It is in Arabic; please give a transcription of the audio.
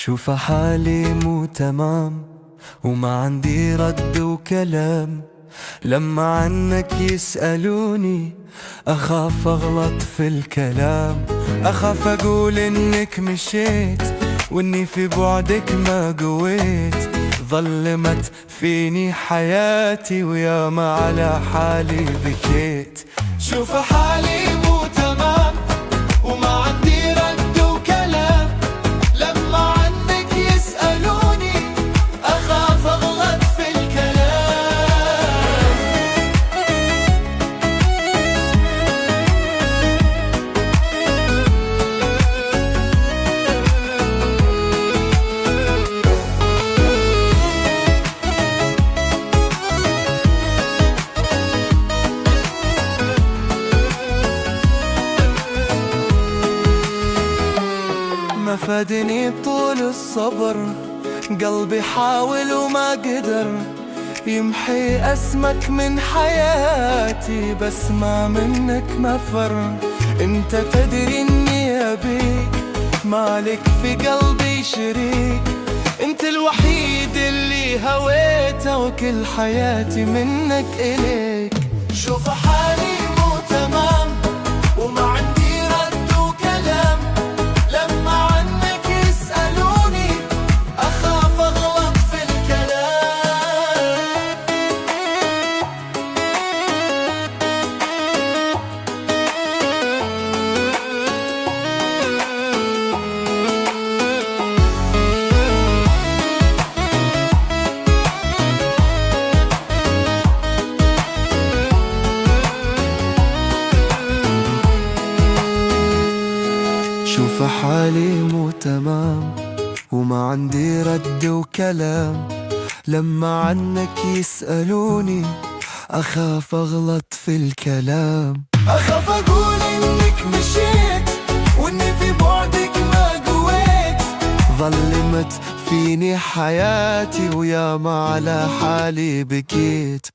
شوف حالي مو تمام وما عندي رد وكلام. لما عنك يسألوني أخاف أغلط في الكلام، أخاف أقول إنك مشيت وإني في بعدك ما قويت. ظلمت فيني حياتي وياما على حالي بكيت. شوف حالي مو تمام وما عندي رد وكلام. لما عنك يسألوني أخاف أغلط في الكلام. ما فادني بطول الصبر، قلبي حاول وما قدر يمحي اسمك من حياتي، بس ما منك مفر. انت تدري اني ابيك، مالك في قلبي شريك. انت الوحيد اللي هويته وكل حياتي منك اليك. شوف حالي مو تمام وما عندي رد وكلام. لما عنك يسألوني أخاف أغلط في الكلام. شوف حالي مو تمام وما عندي رد وكلام. لما عنك يسألوني أخاف أغلط في الكلام، أخاف أقول إنك مشيت وإني في بعدك ما قويت. ظلمت فيني حياتي وياما على حالي بكيت.